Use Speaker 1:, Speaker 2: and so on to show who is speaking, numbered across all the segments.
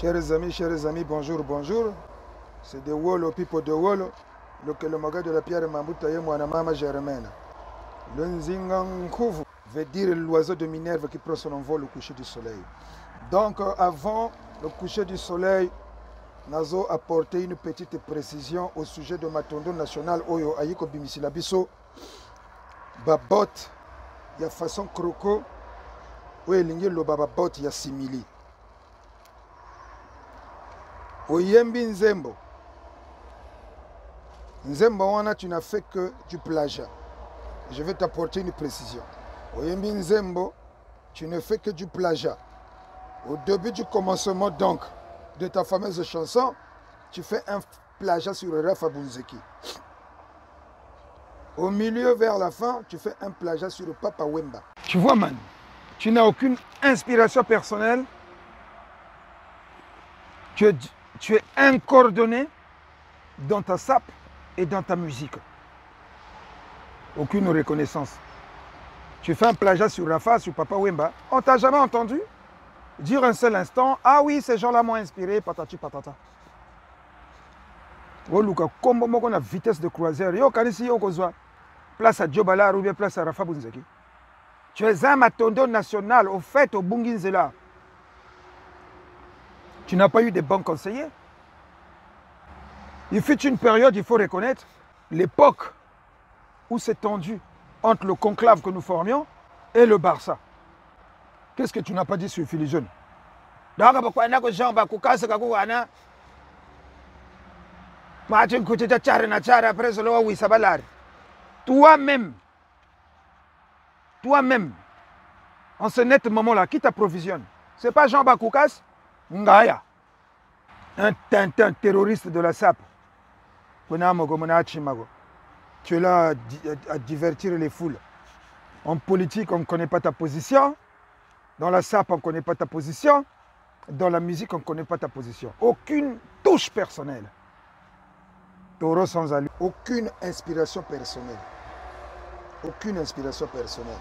Speaker 1: Chers amis, bonjour, bonjour. C'est de Wolo, people de Wolo. Le maga de la pierre Mamboutaye, Mouanamama Germaine. Le Nzingankouv veut dire l'oiseau de Minerve qui prend son envol au coucher du soleil. Donc, avant le coucher du soleil, Nazo a apporté une petite précision au sujet de Matondo national Oyo Ayiko Bimisilabiso. Babot, il y a façon croco. Oui, le bababot, il y a simili. Oyembi Nzembo. Nzembo wana, tu n'as fait que du plagiat. Je vais t'apporter une précision. Oyembi Nzembo, tu ne fais que du plagiat. Au début du commencement donc de ta fameuse chanson, tu fais un plagiat sur Rafa Bunzeki. Au milieu, vers la fin, tu fais un plagiat sur Papa Wemba. Tu vois, man, tu n'as aucune inspiration personnelle. Tu es incoordonné dans ta sape et dans ta musique. Aucune reconnaissance. Tu fais un plagiat sur Rafa, sur Papa Wemba. On ne t'a jamais entendu dire un seul instant, ah oui, ces gens-là m'ont inspiré, patati patata. Oh, Luka, comme on a vitesse de croisière, yo, kanisi yo kozwa, place à Djobala ou bien place à Rafa Bunzeki. Tu es un Matondo national, au fait, au Bunginzela. Tu n'as pas eu de bons conseillers. Il fut une période, il faut reconnaître, l'époque où c'est tendu entre le conclave que nous formions et le Barça. Qu'est-ce que tu n'as pas dit sur Philly Jeune? Toi-même, en ce net moment-là, qui t'approvisionne? C'est pas Jean Bakoukas? Ngaya. Un tintin terroriste de la SAP. Tu es là à divertir les foules. En politique, on ne connaît pas ta position. Dans la SAP, on ne connaît pas ta position. Dans la musique, on ne connaît pas ta position. Aucune touche personnelle. Taureau sans allure. Aucune inspiration personnelle. Aucune inspiration personnelle.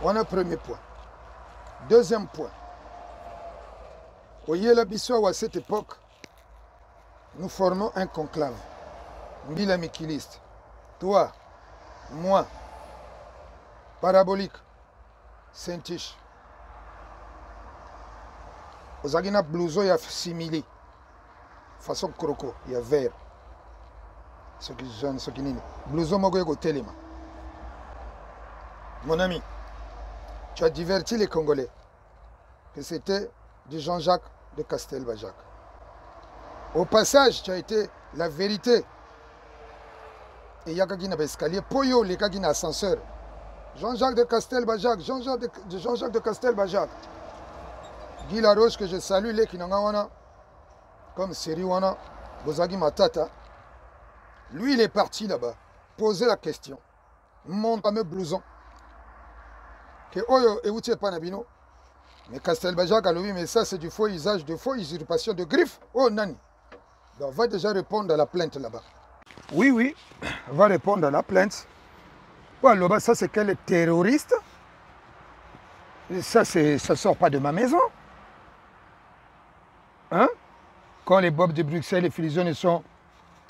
Speaker 1: On a un premier point. Deuxième point. Au Yéla-Bissau, à cette époque, nous formons un conclave. Mbila Mikiliste. Toi, moi, Parabolique, Saint-Tiche. Aux agina blouson, il y a simili. Façon croco, il y a vert. Ce qui jeune, ce qui n'est. Blouson, mogo ego téléma. Mon ami, tu as diverti les Congolais que c'était du Jean-Jacques de Castelbajac. Au passage, tu as été la vérité. Et il y a quelqu'un qui escalier. Poyo, les gars qui ont ascenseur. Jean-Jacques de Castelbajac, Jean-Jacques de Castelbajac. Guy Laroche, que je salue, les qui n'ont comme Seriwana, Bozagi Matata. Lui, il est parti là-bas, poser la question. Mon fameux blouson. Que Oyo et Outie Panabino. Mais Castelbajac a lui, mais ça, c'est du faux usage, de faux usurpation de griffes. Oh, Nani. Donc, va déjà répondre à la plainte là-bas. Oui, va répondre à la plainte. Bon, ça, c'est qu'elle est terroriste. Ça ne sort pas de ma maison. Hein? Quand les Bobs de Bruxelles et Philizone sont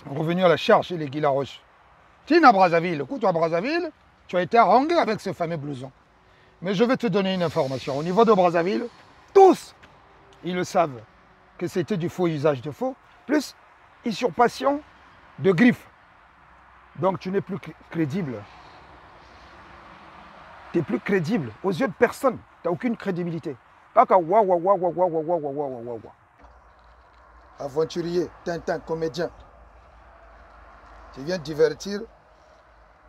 Speaker 1: revenus à la charge chez les Guy Laroche. Tu es à Brazzaville. Écoute, à Brazzaville, tu as été harangué avec ce fameux blouson. Mais je vais te donner une information. Au niveau de Brazzaville, tous, ils le savent, que c'était du faux usage de faux, plus usurpation de griffes. Donc tu n'es plus crédible. Tu n'es plus crédible. Aux yeux de personne, tu n'as aucune crédibilité. Pas qu'à aventurier, tintin, comédien. Tu viens divertir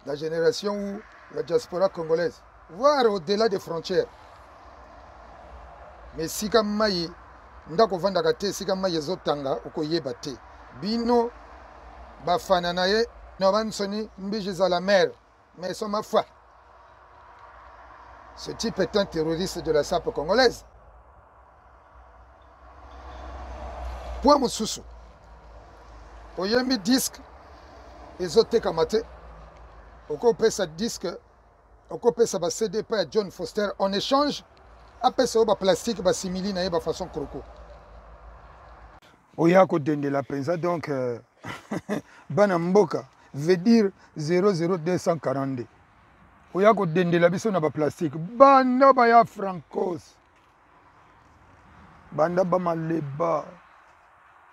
Speaker 1: la génération où la diaspora congolaise, voire au-delà des frontières. Mais si comme maï, ndako vandaka te, si comme maï zotanga, okoyeba te. Bino, bafananaye, novansoni, mbijis à la mer, mais sont ma foi. Ce type est un terroriste de la SAP congolaise. Point Moussoussou. Oyemi disque, ezote kamate. Oko pesa disque, oko pesa ba CD pa John Foster en échange. Après ça, ba plastique, ba simili na ba façon croco. Oyako dende la pensa, donc, Banamboka veut dire 00242. Oyako dende la biso na ba plastique. Banda ba ya francos. Banda ba maleba.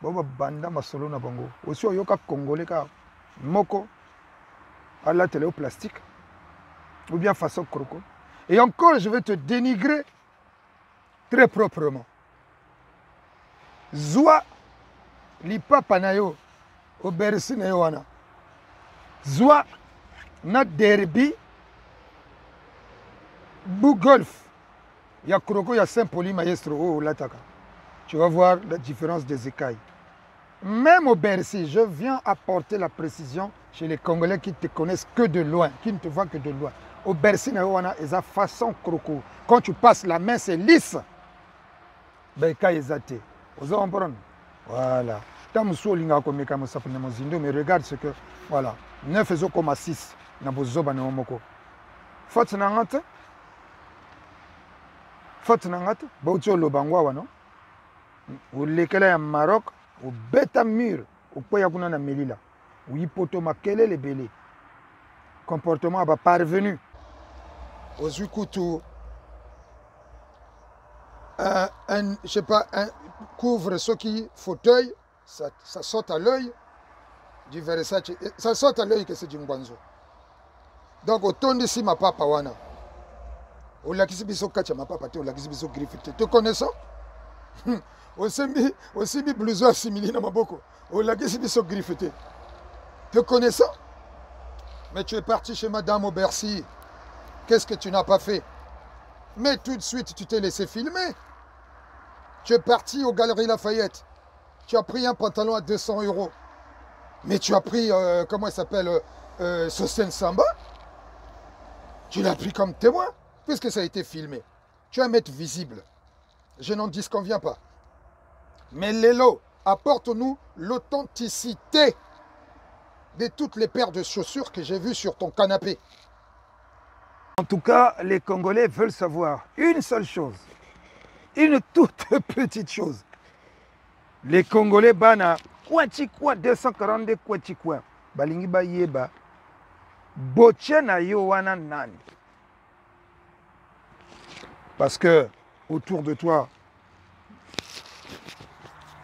Speaker 1: Baba banda masolo na bango. Aussi oyoka congolais ka moko à la télé au plastique. Ou bien façon croco. Et encore, je vais te dénigrer très proprement. Zwa lipa panayo au Bercy na yoana. Zwa na derby bu golf. Il y a croco, il y a Saint-Poli maestro oh lataka. Tu vas voir la différence des écailles. Même au Bercy, je viens apporter la précision chez les Congolais qui te connaissent que de loin, qui ne te voient que de loin. Au Bercy, il y a une façon croco. Quand tu passes la main, c'est lisse. Ben, vous comprenez? Voilà. Mais regarde ce que. Voilà. 9,6. Faute nangate. Faute nangate. Bautio Lobangwa, non? Ou lesquels à Maroc, au bêta mur, au Poyakuna na Melila. Ou Hipoto Makele les belés. Comportement à parvenu. Aux Ukutu, je sais pas, couvre ce qui fauteuil, ça saute à l'œil, du Versace, ça saute à l'œil que c'est du Ngwanzo. Donc, autant d'ici ma papa wana. Au lakisi biso kacha ma papa, au lakisi biso griffité. Tu connais ça? Aussi mis blouson assimilé dans ma boko. Au lakisi biso griffité. Tu connais ça? Mais tu es parti chez madame au Bercy. Qu'est-ce que tu n'as pas fait? Mais tout de suite, tu t'es laissé filmer. Tu es parti aux Galeries Lafayette. Tu as pris un pantalon à 200 €. Mais tu as pris, comment il s'appelle, Sosen Samba. Tu l'as pris comme témoin, puisque ça a été filmé. Tu vas mettre visible. Je n'en disconviens pas. Mais Lelo, apporte-nous l'authenticité de toutes les paires de chaussures que j'ai vues sur ton canapé. En tout cas, les Congolais veulent savoir une seule chose. Une toute petite chose. Les Congolais, bana, Kwachikwa 242 Kwachikwa. Balingi ba yeba. Boche na yo wana nani. Parce que autour de toi,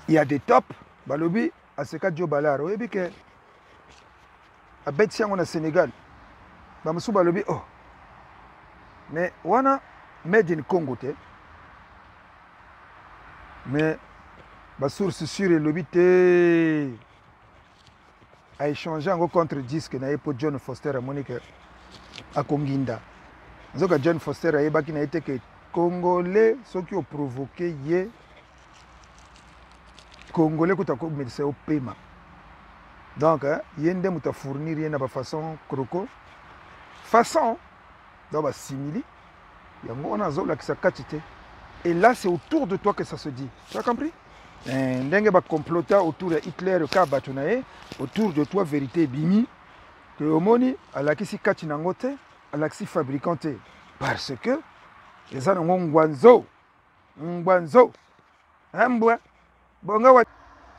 Speaker 1: il y a des tops. Balobi, Aseka Dio Balaro. Et bien que, à Betsiang, on a Sénégal. Bamsou Balobi, oh. Mais wana made in Congo te. Mais ma source sûre est l'obité a échangé en contre disque na pour John Foster à Monique à Konginda. Zoka John Foster a ébaki na été que Congolais ceux qui ont provoqué yé Congolais qui ont médecin au paiement. Donc yende muta fournir rien de façon croco façon donc simili yango on a zola qui s'akatite. Et là c'est autour de toi que ça se dit. Tu as compris? Ndenge ba complota autour de Hitler Kabatunae, autour de toi vérité bimi que omoni alakisi kati nangote alakisi fabricanté parce que les gens ont ngwanzo ambwa bonga wa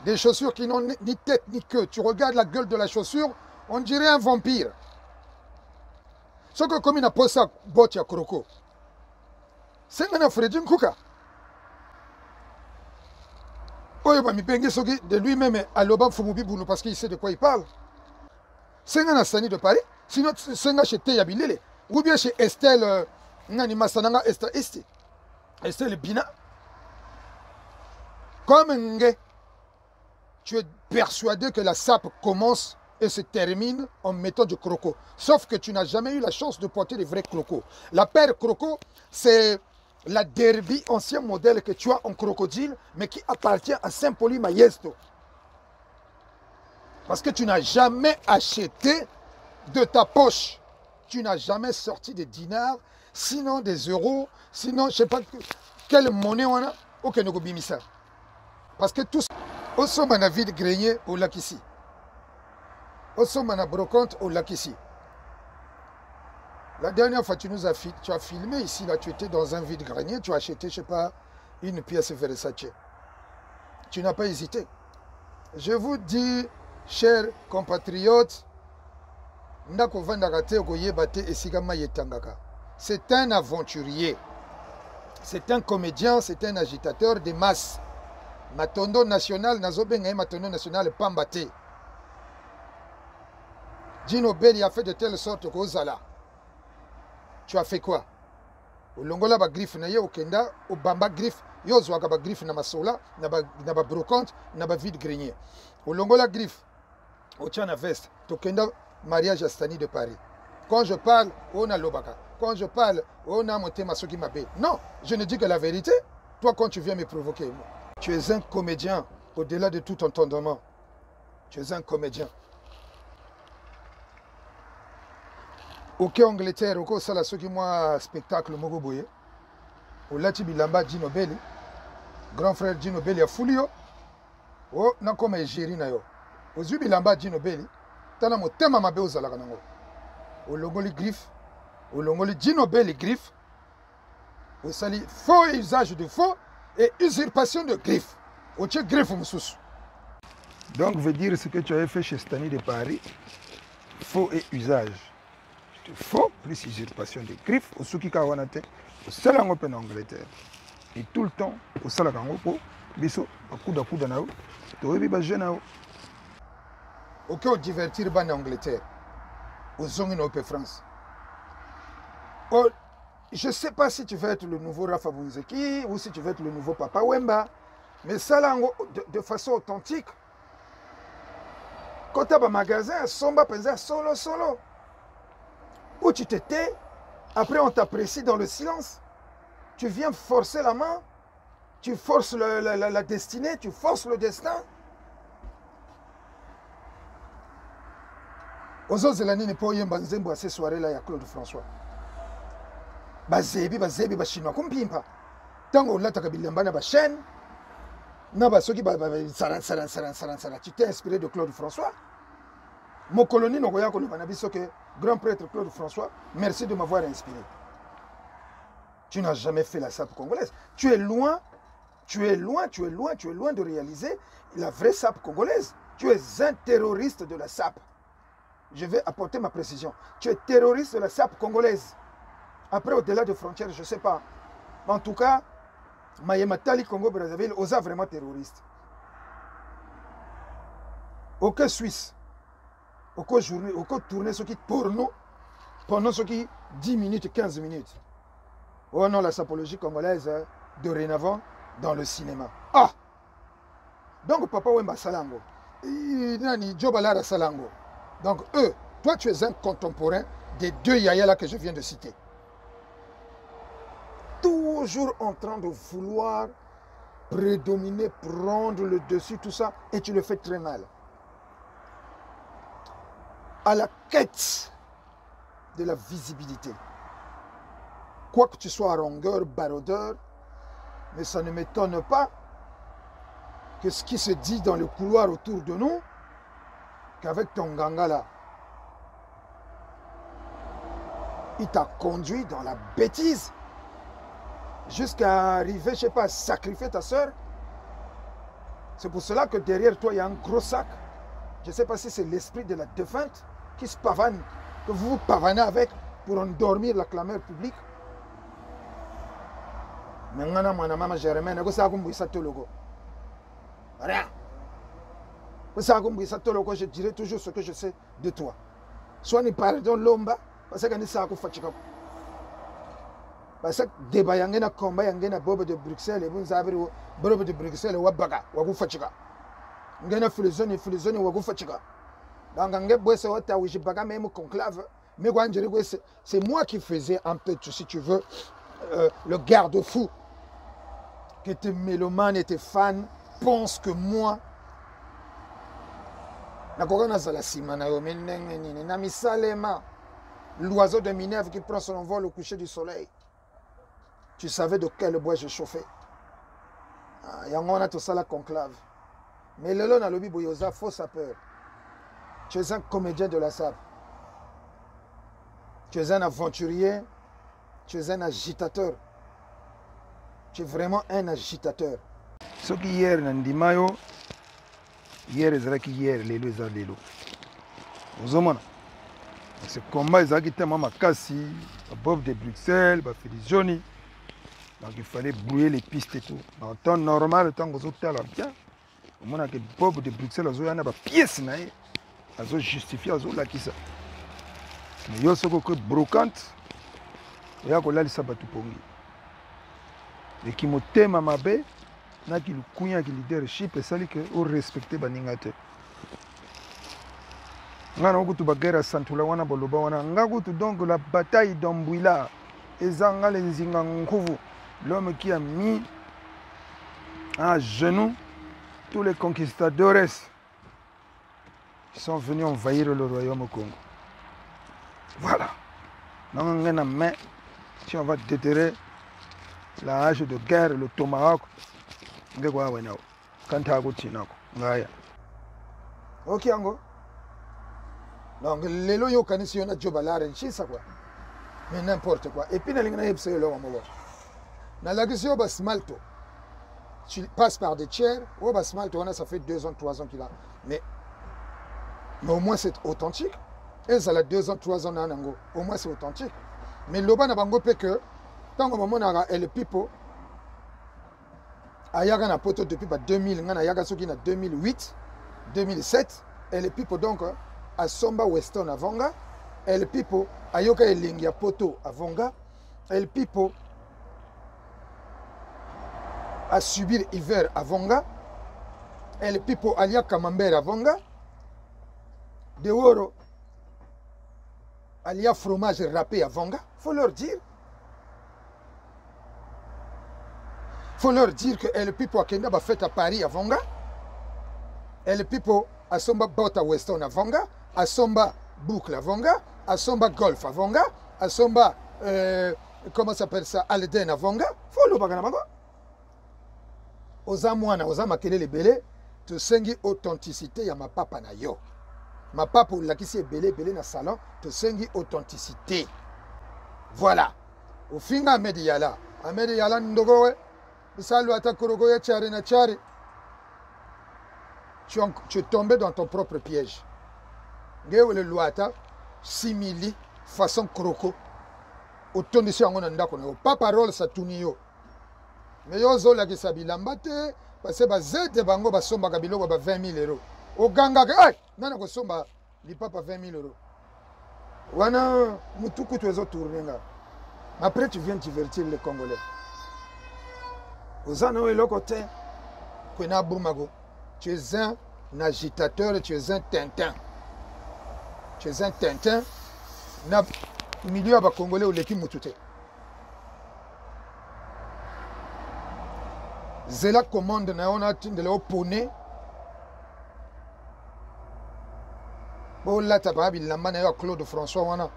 Speaker 1: des chaussures qui n'ont ni tête ni queue. Tu regardes la gueule de la chaussure, on dirait un vampire. Ce que comme il n'a pas ça botte ya kroko. C'est un Fredin Kuka. De lui-même à l'Oban Fumubiboulou parce qu'il sait de quoi il parle. C'est un Sani de Paris. Sinon, c'est un chez Teyabilele. Ou bien chez Estelle Nani Sananga Estelle Bina. Comme un tu es persuadé que la sape commence et se termine en mettant du croco. Sauf que tu n'as jamais eu la chance de porter des vrais crocos. La paire croco, c'est la derby ancien modèle que tu as en crocodile, mais qui appartient à Saint-Poli Maiesto. Parce que tu n'as jamais acheté de ta poche. Tu n'as jamais sorti des dinars, sinon des euros, sinon je ne sais pas quelle monnaie on a. Ok, nous avons ça. Parce que tous, au sommet de vide grenier au lac ici. Au sommet de brocante au lac ici. La dernière fois, tu as filmé ici, là, tu étais dans un vide grenier, tu as acheté, je ne sais pas, une pièce Versace. Tu n'as pas hésité. Je vous dis, chers compatriotes, c'est un aventurier, c'est un comédien, c'est un agitateur de masse. Matondo national, nazobenga Matondo national Pambate. Djino Belli a fait de telle sorte que Ozala. Tu as fait quoi? Olongola ba griffe na ye okenda obamba griffe yozwa ka ba griffe na masola na ba brocante na ba vide grenier. Olongola griffe otiana veste tokenda mariage à Stani de Paris. Quand je parle, on a l'obaka. Quand je parle, on a monté Masoki Mabé. Non, je ne dis que la vérité. Toi, quand tu viens me provoquer, tu es un comédien au-delà de tout entendement. Tu es un comédien. Ok, Angleterre, ok, ça là, ce qui moi spectacle Mogoboye. Au Lati Bilamba Djino Belli, grand frère Djino Belli a Fulio. Oh, n'a comme Égérie na yo. Au Zubilamba Djino Belli, t'as mo tema mabe aux alakanango. Au longoli griffe, au longoli Djino Belli griffe. Au sali faux usage de faux et usurpation de griffe. Au tche griffe moussous. Donc, veut dire ce que tu avais fait chez Stani de Paris, faux et usage. Faux plus usurpation de griffes au Suki Kawanate, au Salango en Angleterre. Et tout le temps, au Salakango, biso, à coup d'anao, tu es bien jeune. Ok, au divertir en Angleterre, aux zones de France. Oh, je ne sais pas si tu veux être le nouveau Rafa Bouzeki ou si tu veux être le nouveau Papa Wemba, mais Salango, de façon authentique, quand tu as un magasin, Somba Penza solo. Où tu t'étais, après on t'apprécie dans le silence. Tu viens forcer la main, tu forces la destinée, tu forces le destin. Aux autres l'année n'est pas yemba nzembo à ces soirées-là, il y a Claude François. Bazebi, chinois, comme pimpa. Tango là, tu as bilamba na ba chaîne. Na ba soki ba saran. Tu t'es inspiré de Claude François. Mon colonie no goya ko le banabiso que grand prêtre Claude François, merci de m'avoir inspiré. Tu n'as jamais fait la sape congolaise. Tu es loin de réaliser la vraie sape congolaise. Tu es un terroriste de la sape. Je vais apporter ma précision. Tu es terroriste de la sape congolaise. Après, au-delà des frontières, je ne sais pas. En tout cas, Mayematali Congo-Brazzaville, osa vraiment terroriste. Aucun Suisse. Aucun journée, aucun tourner ce qui porno pendant ce qui 10 minutes, 15 minutes. Oh non, la sapologie congolaise, dorénavant, dans le cinéma. Ah! Donc, Papa Wemba Salango. Nani, Djobalara Salango. Donc, eux, toi, tu es un contemporain des deux Yaya là que je viens de citer. Toujours en train de vouloir prédominer, prendre le dessus, tout ça, et tu le fais très mal. À la quête de la visibilité. Quoi que tu sois rongueur, barodeur, mais ça ne m'étonne pas que ce qui se dit dans le couloir autour de nous, qu'avec ton ganga là, il t'a conduit dans la bêtise jusqu'à arriver, je ne sais pas, à sacrifier ta soeur. C'est pour cela que derrière toi, il y a un gros sac. Je ne sais pas si c'est l'esprit de la défunte qui se pavane, que vous vous pavanez avec pour endormir la clameur publique. Mais maman Germaine, rien. Je dirai toujours ce que je sais de toi. Soit ni pardon l'omba, parce que ni ça ko fatika. Parce que débat yangena combat yangena bobo de Bruxelles et vous savez bobo de Bruxelles wabaga wagu fatika. Ngena filizoni wagu fatika. Donc ngé bosse wata wijibaga même conclave, mais c'est moi qui faisais un peu, si tu veux, le garde-fou. Que tes mélomanes et tes fans pensent que moi, l'oiseau de Minerve qui prend son envol au coucher du soleil. Tu savais de quel bois je chauffais. Il y a tout ça la conclave. Mais le long à l'obi boyosa, faux sapeur. Tu es un comédien de la sape. Tu es un aventurier. Tu es un agitateur. Tu es vraiment un agitateur. Ce qui hier, Nandimayo, Hier, hier, lelo, lelo. Ozomona. Ce combat, ils ont quitté Mama Kassi, Bob de Bruxelles, Félicioni. Donc il fallait brouiller les pistes et tout. En temps normal, le temps que vous avez bien, on a que Bob de Bruxelles, il y a des pièces, ils ont justifié, ils ont la qui ça. Mais il y a ce que brocante, il y a que là, il s'est battu pour lui. Et qui m'a thème à ma baie, il y a qui le couillon, qui leadership, et ça, il faut respecter les gens. Ngana okutu bagera santula wana boloba wana ngakutu donc la bataille d'Ambouila ezanga les nzinga nguvu l'homme qui a mis à genoux tous les conquistadores qui sont venus envahir le royaume au Congo. Voilà. Mais si on va déterrer la hache de guerre, le tomahawk, ok, Ango. Donc, les loyaux connaissent un job à l'arène, c'est ça quoi. Mais n'importe quoi. Et puis, dans la question de Smalto, tu passes par des tiers, ou Smalto, ça fait 2 ans, 3 ans qu'il a. Mais au moins c'est authentique. Et ça a 2 ans, 3 ans, au moins c'est authentique. Mais l'Oba n'a pas que, tant que moment on a le pipo, il y a un poteau depuis 2000, il y a un 2008, 2007, et le pipo donc, à Somba Weston à Vonga, El Pipo, à Yoka Elingia Poto à Vonga, El Pipo a subir l'hiver à Vonga, El Pipo alia Camembert à Vonga, De Oro alia fromage râpé à Vonga, faut leur dire. Faut leur dire que El Pipo a Kenda va fait à Paris à Vonga, El Pipo a Somba Bot à Weston à Vonga, à Somba Boucle à Vonga, à Somba Golf à Vonga, à Somba, comment s'appelle ça, Alden à Vonga, faut le bagana bango. Oza mwana, oza makele le belé, tu sengi authenticité ya ma papa na yo. Ma papa ou la qui s'est belé na salon, tu sengi authenticité. Voilà. Au fin Ahmed Yala ndogowe, bisalu atakorogo ya chari na chari. Tu es tombé dans ton propre piège. Le loata, simili, façon croco. Autant de choses on pas parole ça tourne yo. Mais yo zo la qui sabilamba te parce que bazete bango basomba kabilo ba 20 000 €. Au ganga ay nana ko somba li papa 20 000 €. Wana mutuku tu ezo tourner nga. Après tu viens divertir les Congolais. Ozana we lokote ko na bumago. Tu es un agitateur, tu es un Tintin. Tu es un Tintin. Na milieu à Congolais ou l'équipe Moutouté. Zela commande na on a de la poney. Bon là tababi la manayo Claude François wana.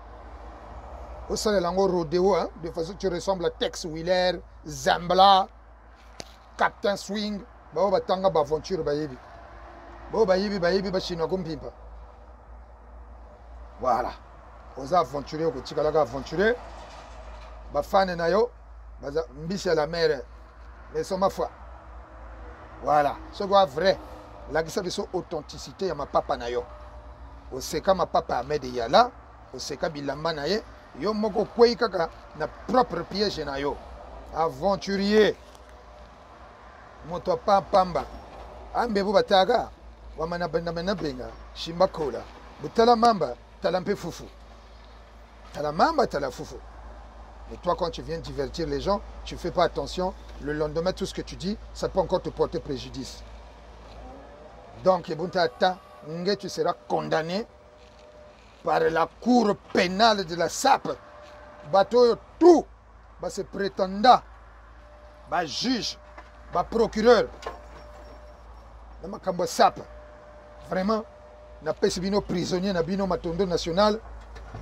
Speaker 1: Au sein de l'ango rodéo hein, de façon que tu ressembles à Tex Willer, Zambla, Captain Swing. Ba batanga ba aventure ba yebi. Ba yebi ba chinois comme pimpa. Voilà. Oza aventurer ko tikalaga aventurer. Ba fan na yo, ba mbisi à la mer. Mais c'est ma foi. Voilà, ce quoi vrai. La qui de son authenticité à ma papa na yo. O seka ma papa Ahmed Yala, o seka bilamba na ye, yo moko kwei kaka na propre piège na yo. Aventurier. Moto pamba. Ambe bu bataga. Wamana benga benga. Shimba kola. Butala mamba, talampe fufu. Tala mamba, tala fufu. Et toi, quand tu viens divertir les gens, tu ne fais pas attention. Le lendemain, tout ce que tu dis, ça peut encore te porter préjudice. Donc, tu seras condamné par la cour pénale de la SAP. Bateau, tout. Ce prétendant, juge, procureur. SAP. Vraiment, na pesibino prisonnier na bino matondo national.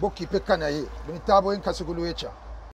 Speaker 1: Boki pe kanaye. Bonitabo en kasugulu echa.